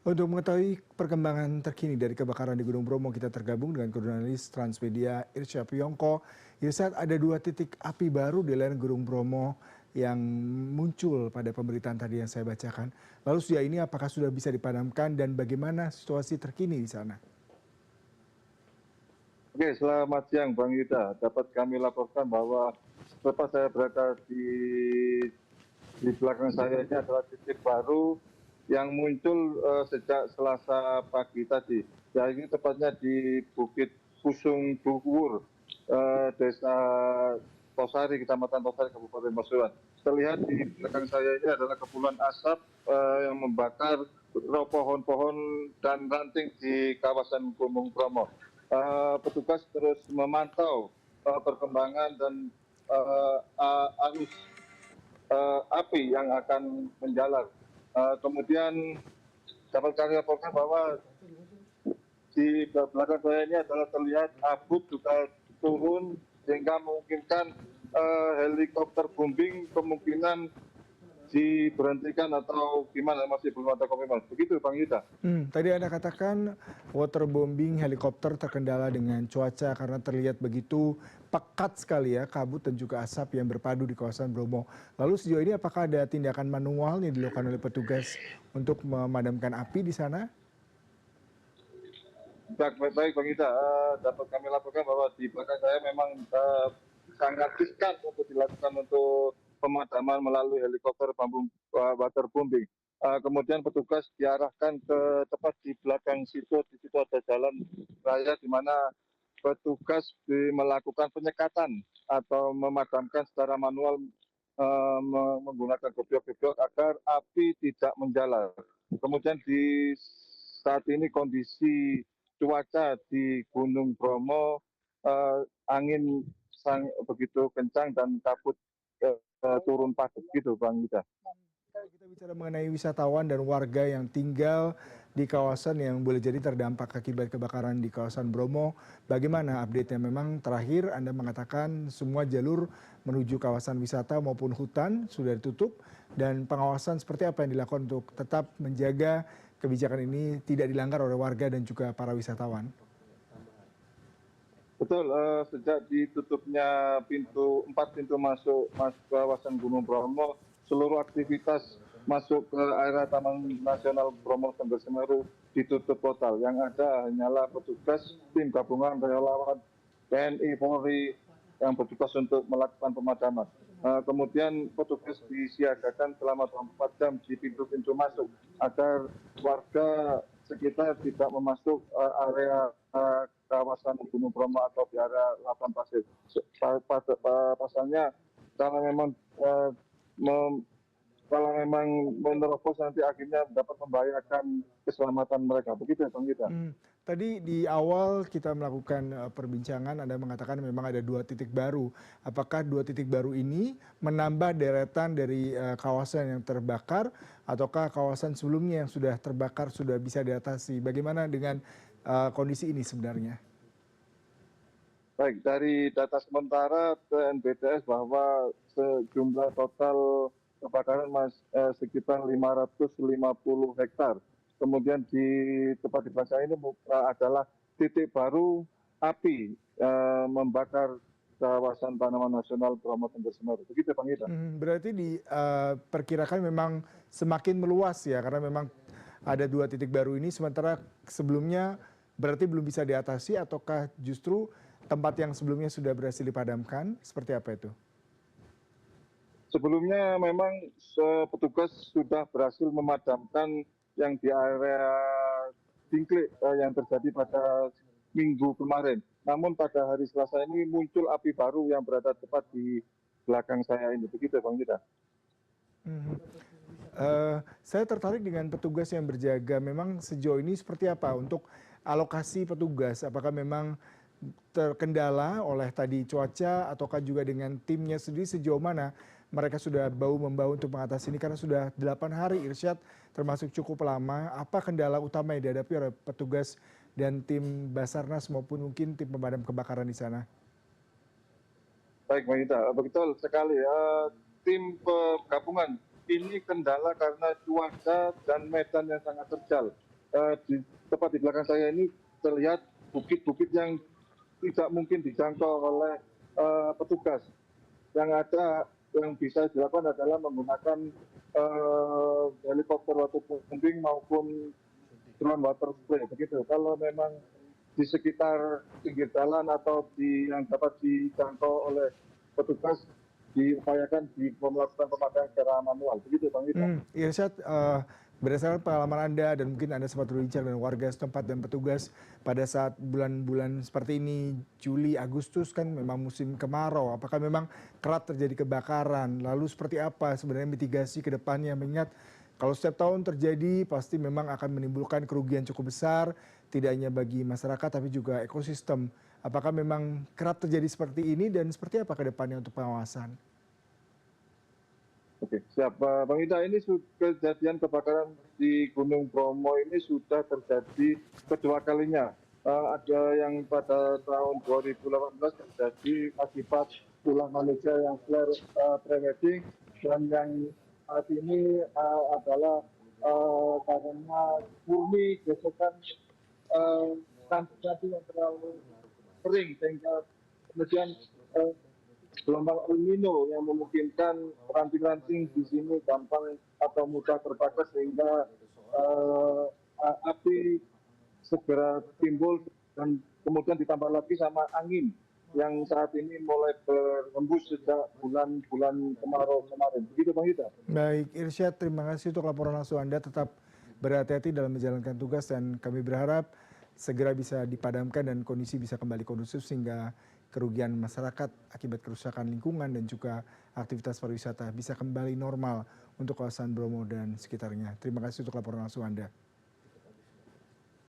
Untuk mengetahui perkembangan terkini dari kebakaran di Gunung Bromo, kita tergabung dengan jurnalis Transmedia Irsya Priyongko. Irsya, ada dua titik api baru di lereng Gunung Bromo yang muncul pada pemberitaan tadi yang saya bacakan. Lalu sejauh ini apakah sudah bisa dipadamkan dan bagaimana situasi terkini di sana? Oke, selamat siang Bang Yuda. Dapat kami laporkan bahwa tempat saya berada di belakang saya ini adalah titik baru yang muncul sejak Selasa pagi tadi. Ya, ini tepatnya di Bukit Pusung Dukur, Desa Tosari, Kecamatan Tosari, Kabupaten Pasuruan. Terlihat di belakang saya ini adalah kepulan asap yang membakar pohon-pohon dan ranting di kawasan Gunung Bromo. Petugas terus memantau perkembangan dan arus api yang akan menjalar. Kemudian dapat kami laporkan bahwa di belakang saya ini adalah terlihat abu juga turun sehingga memungkinkan helikopter bombing kemungkinan diberhentikan atau gimana, masih belum ada komitmen. Begitu Bang Yuda. Tadi Anda katakan waterbombing helikopter terkendala dengan cuaca karena terlihat begitu pekat sekali ya kabut dan juga asap yang berpadu di kawasan Bromo. Lalu sejauh ini apakah ada tindakan manual yang dilakukan oleh petugas untuk memadamkan api di sana? Baik Bang Yuda, dapat kami laporkan bahwa di belakang saya memang sangat riskan untuk dilakukan untuk pemadaman melalui helikopter waterbombing. Kemudian petugas diarahkan ke tepat di belakang situ, di situ ada jalan raya di mana petugas melakukan penyekatan atau memadamkan secara manual menggunakan gobyok-gobyok agar api tidak menjalar. Kemudian di saat ini kondisi cuaca di Gunung Bromo, angin begitu kencang dan kabut turun padat gitu Bang Yuda. Kalau kita bicara mengenai wisatawan dan warga yang tinggal di kawasan yang boleh jadi terdampak akibat kebakaran di kawasan Bromo, bagaimana update-nya? Memang terakhir Anda mengatakan semua jalur menuju kawasan wisata maupun hutan sudah ditutup dan pengawasan seperti apa yang dilakukan untuk tetap menjaga kebijakan ini tidak dilanggar oleh warga dan juga para wisatawan? Betul, sejak ditutupnya empat pintu masuk kawasan Gunung Bromo, seluruh aktivitas masuk ke area Taman Nasional Bromo Tengger Semeru ditutup total. Yang ada hanyalah petugas tim gabungan relawan TNI Polri yang bertugas untuk melakukan pemadaman. Kemudian petugas disiagakan selama 24 jam di pintu-pintu masuk agar warga sekitar tidak memasuk area kawasan Gunung Bromo atau di area Lapan Pasir. Pasalnya kalau memang kalau memang menerobos nanti akhirnya dapat membahayakan keselamatan mereka. Begitu ya Bang Yuda. Tadi di awal kita melakukan perbincangan, Anda mengatakan memang ada dua titik baru. Apakah dua titik baru ini menambah deretan dari kawasan yang terbakar, ataukah kawasan sebelumnya yang sudah terbakar sudah bisa diatasi? Bagaimana dengan kondisi ini sebenarnya? Baik, dari data sementara TNBTS bahwa sejumlah total kebakaran sekitar 550 hektar. Kemudian di tempat di belakang ini adalah titik baru api membakar kawasan Tanaman Nasional Bromo Tengger Semeru. Begitu Bang Ida. Berarti diperkirakan memang semakin meluas ya, karena memang ada dua titik baru ini, sementara sebelumnya berarti belum bisa diatasi, ataukah justru tempat yang sebelumnya sudah berhasil dipadamkan, seperti apa itu? Sebelumnya memang petugas sudah berhasil memadamkan yang di area Dingklik yang terjadi pada minggu kemarin. Namun pada hari Selasa ini muncul api baru yang berada tepat di belakang saya ini. Begitu Bang Yuda. Mhm. Saya tertarik dengan petugas yang berjaga. Memang sejauh ini seperti apa untuk alokasi petugas? Apakah memang terkendala oleh tadi cuaca ataukah juga dengan timnya sendiri sejauh mana mereka sudah bahu-membahu untuk mengatasi ini karena sudah 8 hari Irsyad termasuk cukup lama. Apa kendala utama yang dihadapi oleh petugas dan tim Basarnas maupun mungkin tim pemadam kebakaran di sana? Baik Bang Yuda, betul sekali. Tim gabungan ini kendala karena cuaca dan medan yang sangat terjal. tepat di belakang saya ini terlihat bukit-bukit yang tidak mungkin dijangkau oleh petugas. Yang ada yang bisa dilakukan adalah menggunakan helikopter waterbombing maupun drone water spray begitu. Kalau memang di sekitar pinggir jalan atau yang dapat dijangkau oleh petugas diupayakan melakukan pemadam secara manual begitu Bang Yuda. Irsyad, berdasarkan pengalaman Anda dan mungkin Anda sempat berbincang dengan warga setempat dan petugas pada saat bulan-bulan seperti ini, Juli, Agustus kan memang musim kemarau. Apakah memang kerap terjadi kebakaran? Lalu seperti apa sebenarnya mitigasi ke depannya? Mengingat kalau setiap tahun terjadi pasti memang akan menimbulkan kerugian cukup besar, tidak hanya bagi masyarakat tapi juga ekosistem. Apakah memang kerap terjadi seperti ini dan seperti apa ke depannya untuk pengawasan? Oke, siap. Bang Ida, ini kejadian kebakaran di Gunung Bromo ini sudah terjadi kedua kalinya. Ada yang pada tahun 2018 terjadi akibat ulah manusia yang flare prewedding, dan yang saat ini adalah karena murni gesekan ranting yang terlalu kering, sehingga kemudian gelombang El Nino yang memungkinkan ranting-ranting di sini gampang atau mudah terbakar sehingga api segera timbul, dan kemudian ditambah lagi sama angin yang saat ini mulai berhembus sejak bulan-bulan kemarau kemarin. Begitu Bang Yuda. Baik, Irsyad, terima kasih untuk laporan langsung Anda. Tetap berhati-hati dalam menjalankan tugas dan kami berharap segera bisa dipadamkan dan kondisi bisa kembali kondusif sehingga kerugian masyarakat akibat kerusakan lingkungan dan juga aktivitas pariwisata bisa kembali normal untuk kawasan Bromo dan sekitarnya. Terima kasih untuk laporan langsung Anda.